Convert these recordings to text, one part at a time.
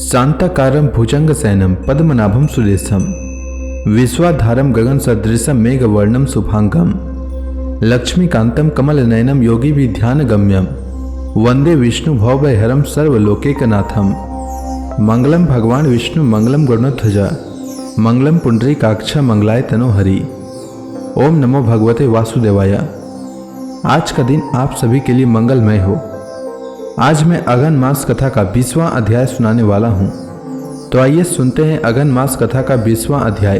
शांताकारं भुजंगशयनं पद्मनाभं सुरेशं विश्वाधारं गगनसदृशं मेघवर्णं शुभांगं लक्ष्मीकान्तं कमलनयनं योगिभिर्ध्यानगम्यं वंदे विष्णु भवभयहरं सर्वलोकैकनाथं। मंगलम भगवान विष्णु मंगलम गरुड़ध्वजा मंगलम पुंडरीकाक्ष मंगलाय तनोहरि। ओम नमो भगवते वासुदेवाय। आज का दिन आप सभी के लिए मंगलमय हो। आज मैं अगन मास कथा का 20वां अध्याय सुनाने वाला हूँ। तो आइए सुनते हैं अगन मास कथा का 20वां अध्याय।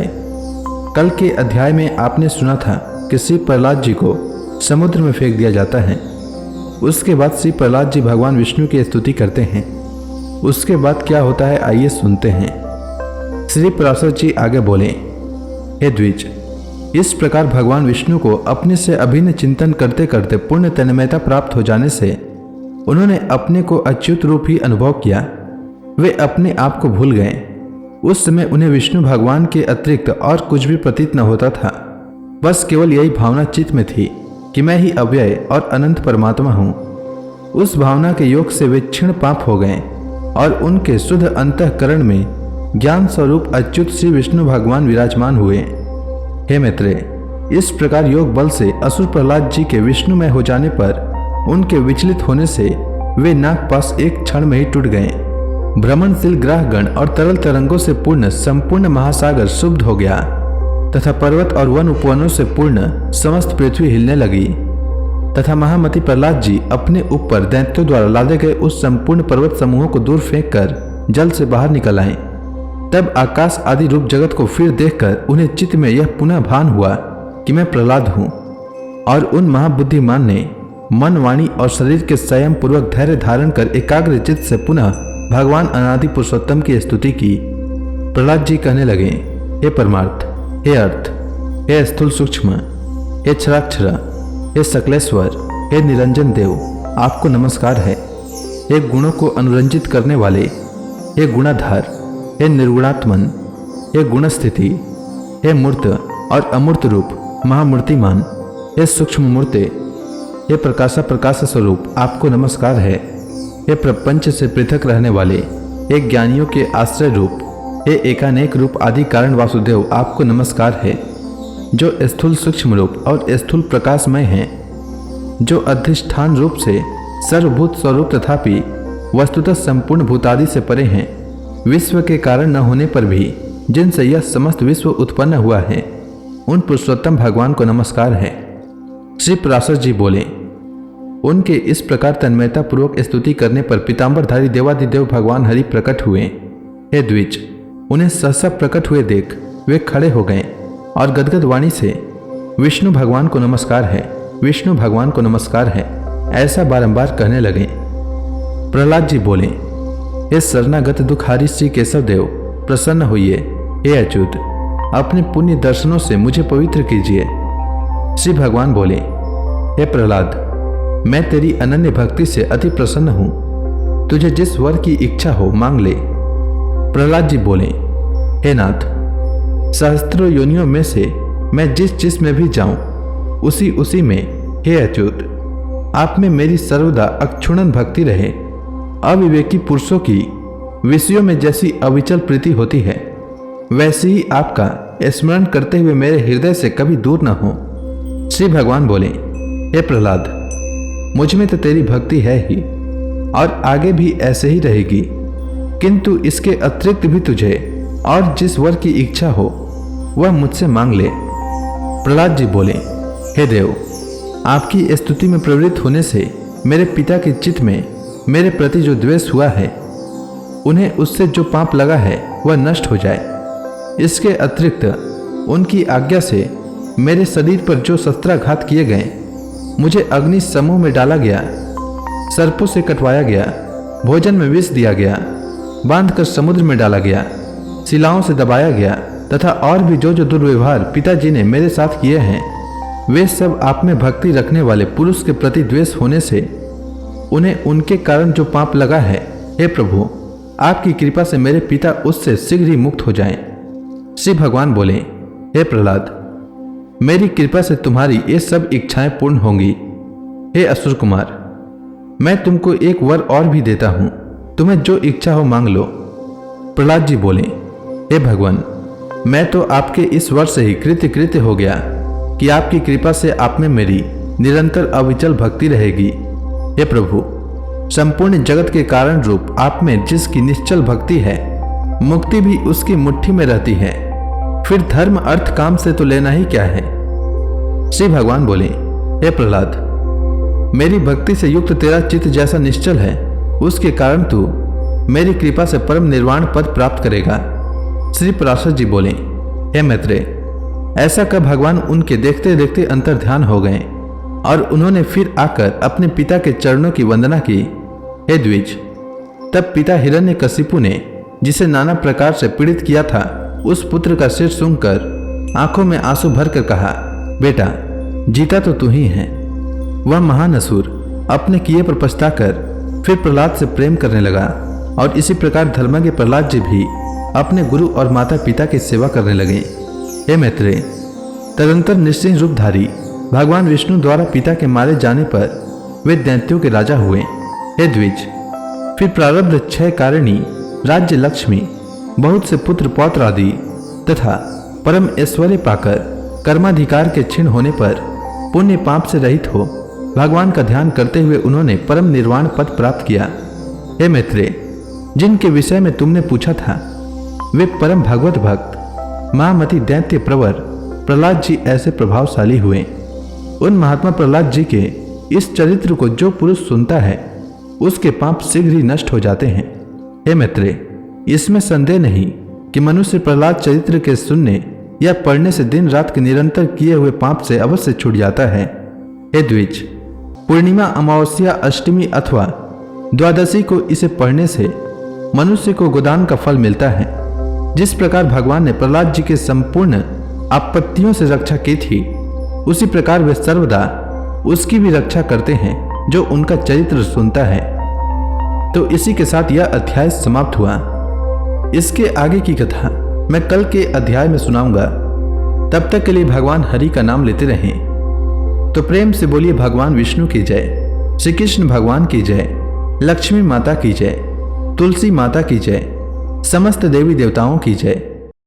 कल के अध्याय में आपने सुना था कि श्री प्रहलाद जी को समुद्र में फेंक दिया जाता है। उसके बाद श्री प्रहलाद जी भगवान विष्णु की स्तुति करते हैं। उसके बाद क्या होता है आइए सुनते हैं। श्री पराशर जी आगे बोले, हे द्विज, इस प्रकार भगवान विष्णु को अपने से अभिन्न चिंतन करते करते पूर्ण तन्मयता प्राप्त हो जाने से उन्होंने अपने को अच्युत रूप ही अनुभव किया। वे अपने आप को भूल गए। उस समय उन्हें विष्णु भगवान के अतिरिक्त और कुछ भी प्रतीत न होता था। बस केवल यही भावना चित्त में थी कि मैं ही अव्यय और अनंत परमात्मा हूँ। उस भावना के योग से वे क्षीण पाप हो गए और उनके शुद्ध अंतःकरण में ज्ञान स्वरूप अच्युत श्री विष्णु भगवान विराजमान हुए। हे मित्रे, इस प्रकार योग बल से असुर प्रहलाद जी के विष्णुमय हो जाने पर उनके विचलित होने से वे नागपाश एक क्षण में ही टूट गए। भ्रमणशील ग्रहगण और तरल तरंगों से पूर्ण संपूर्ण महासागर शुद्ध हो गया तथा पर्वत और वन उपवनों से पूर्ण समस्त पृथ्वी हिलने लगी तथा महामति प्रहलाद जी अपने ऊपर दैत्यों द्वारा लादे गए उस संपूर्ण पर्वत समूहों को दूर फेंककर जल से बाहर निकल आए। तब आकाश आदि रूप जगत को फिर देखकर उन्हें चित्त में यह पुनः भान हुआ कि मैं प्रहलाद हूँ। और उन महाबुद्धिमान ने मन, वाणी और शरीर के संयम पूर्वक धैर्य धारण कर एकाग्र चित्त से पुनः भगवान अनादि पुरुषोत्तम की स्तुति की। प्रहलाद जी कहने लगे, हे परमार्थ, हे अर्थ, हे स्थूल सूक्ष्म, हे क्षराक्षर, हे सकलेश्वर, हे निरंजन देव, आपको नमस्कार है। हे गुणों को अनुरंजित करने वाले, हे गुणाधार, हे निर्गुणात्मन, हे गुणस्थिति, हे मूर्त और अमूर्त रूप महामूर्तिमान, हे सूक्ष्म मूर्ते, हे प्रकाश स्वरूप, आपको नमस्कार है। हे प्रपंच से पृथक रहने वाले, हे ज्ञानियों के आश्रय रूप, हे एकानेक रूप आदि कारण वासुदेव, आपको नमस्कार है। जो स्थूल सूक्ष्म रूप और स्थूल प्रकाशमय हैं, जो अधिष्ठान रूप से सर्वभूत स्वरूप तथापि वस्तुतः संपूर्ण भूतादि से परे हैं, विश्व के कारण न होने पर भी जिनसे यह समस्त विश्व उत्पन्न हुआ है, उन पुरुषोत्तम भगवान को नमस्कार है। श्री पराशर जी बोले, उनके इस प्रकार तन्मयता पूर्वक स्तुति करने पर पीताम्बरधारी देवादिदेव भगवान हरि प्रकट हुए। हे द्विज, उन्हें सहसा प्रकट हुए देख वे खड़े हो गए और गदगद वाणी से विष्णु भगवान को नमस्कार है, विष्णु भगवान को नमस्कार है, ऐसा बारंबार कहने लगे। प्रहलाद जी बोले, हे शरणागत दुखारी श्री केशव देव, प्रसन्न होइए। हे अच्युत, अपने पुण्य दर्शनों से मुझे पवित्र कीजिए। श्री भगवान बोले, हे प्रहलाद, मैं तेरी अनन्य भक्ति से अति प्रसन्न हूं। तुझे जिस वर की इच्छा हो मांग ले। प्रहलाद जी बोले, हे नाथ, सहस्त्रों योनियों में से मैं जिस में भी जाऊं उसी में, हे अच्युत, आप में मेरी सर्वदा अक्षुण्ण भक्ति रहे। अविवेकी पुरुषों की विषयों में जैसी अविचल प्रीति होती है, वैसे ही आपका स्मरण करते हुए मेरे हृदय से कभी दूर न हो। श्री भगवान बोले, हे प्रहलाद, मुझ में तो तेरी भक्ति है ही और आगे भी ऐसे ही रहेगी, किंतु इसके अतिरिक्त भी तुझे और जिस वर की इच्छा हो वह मुझसे मांग ले। प्रहलाद जी बोले, हे देव, आपकी स्तुति में प्रवृत्त होने से मेरे पिता के चित्त में मेरे प्रति जो द्वेष हुआ है, उन्हें उससे जो पाप लगा है वह नष्ट हो जाए। इसके अतिरिक्त उनकी आज्ञा से मेरे शरीर पर जो शस्त्राघात किए गए, मुझे अग्नि समूह में डाला गया, सर्पों से कटवाया गया, भोजन में विष दिया गया, बांधकर समुद्र में डाला गया, शिलाओं से दबाया गया तथा और भी जो दुर्व्यवहार पिताजी ने मेरे साथ किए हैं, वे सब आप में भक्ति रखने वाले पुरुष के प्रति द्वेष होने से उन्हें उनके कारण जो पाप लगा है, हे प्रभु, आपकी कृपा से मेरे पिता उससे शीघ्र ही मुक्त हो जाएं। श्री भगवान बोले, हे प्रहलाद, मेरी कृपा से तुम्हारी ये सब इच्छाएं पूर्ण होंगी। हे असुर कुमार, मैं तुमको एक वर और भी देता हूं, तुम्हें जो इच्छा हो मांग लो। प्रहलाद जी बोले, हे भगवान, मैं तो आपके इस वर्ष से ही कृत्य हो गया कि आपकी कृपा से आप में मेरी निरंतर अविचल भक्ति रहेगी। हे प्रभु, संपूर्ण जगत के कारण रूप आप में जिसकी निश्चल भक्ति है, मुक्ति भी उसकी मुट्ठी में रहती है। फिर धर्म अर्थ काम से तो लेना ही क्या है। श्री भगवान बोले, हे प्रहलाद, मेरी भक्ति से युक्त तेरा चित्त जैसा निश्चल है, उसके कारण तू मेरी कृपा से परम निर्वाण पद प्राप्त करेगा। श्री पराशर जी बोले, हे मैत्रेय, ऐसा कर भगवान उनके देखते देखते अंतर ध्यान हो गए और उन्होंने फिर आकर अपने पिता के चरणों की वंदना की। हे द्विज, तब पिता हिरण्यकशिपु ने जिसे नाना प्रकार से पीड़ित किया था, उस पुत्र का सिर सूंघकर आंखों में आंसू भरकर कहा, बेटा, जीता तो तू ही है। वह महान असुर अपने किए पर पछताकर फिर प्रहलाद से प्रेम करने लगा और इसी प्रकार धर्मज्ञ प्रहलाद जी भी अपने गुरु और माता पिता की सेवा करने लगे। हे मैत्रेय, तदंतर निश्चित रूपधारी भगवान विष्णु द्वारा पिता के मारे जाने पर वे दैत्यों के राजा हुए। हे द्विज, फिर प्रारब्ध क्षय कारिणी राज्य लक्ष्मी, बहुत से पुत्र पौत्र आदि तथा परम ऐश्वर्य पाकर कर्माधिकार के क्षीण होने पर पुण्य पाप से रहित हो भगवान का ध्यान करते हुए उन्होंने परम निर्वाण पद प्राप्त किया। हे मैत्रेय, जिनके विषय में तुमने पूछा था, वे परम भगवत भक्त महामति दैत्य प्रवर प्रहलाद जी ऐसे प्रभावशाली हुए। उन महात्मा प्रहलाद जी के इस चरित्र को जो पुरुष सुनता है, उसके पाप शीघ्र ही नष्ट हो जाते हैं। हे मैत्रेय, इसमें संदेह नहीं कि मनुष्य प्रहलाद चरित्र के सुनने या पढ़ने से दिन रात के निरंतर किए हुए पाप से अवश्य छूट जाता है। हे द्विज, पूर्णिमा, अमावस्या, अष्टमी अथवा द्वादशी को इसे पढ़ने से मनुष्य को गोदान का फल मिलता है। जिस प्रकार भगवान ने प्रहलाद जी के संपूर्ण आपत्तियों से रक्षा की थी, उसी प्रकार वे सर्वदा उसकी भी रक्षा करते हैं जो उनका चरित्र सुनता है। तो इसी के साथ यह अध्याय समाप्त हुआ। इसके आगे की कथा मैं कल के अध्याय में सुनाऊंगा। तब तक के लिए भगवान हरि का नाम लेते रहें। तो प्रेम से बोलिए भगवान विष्णु की जय, श्री कृष्ण भगवान की जय, लक्ष्मी माता की जय, तुलसी माता की जय, समस्त देवी देवताओं की जय।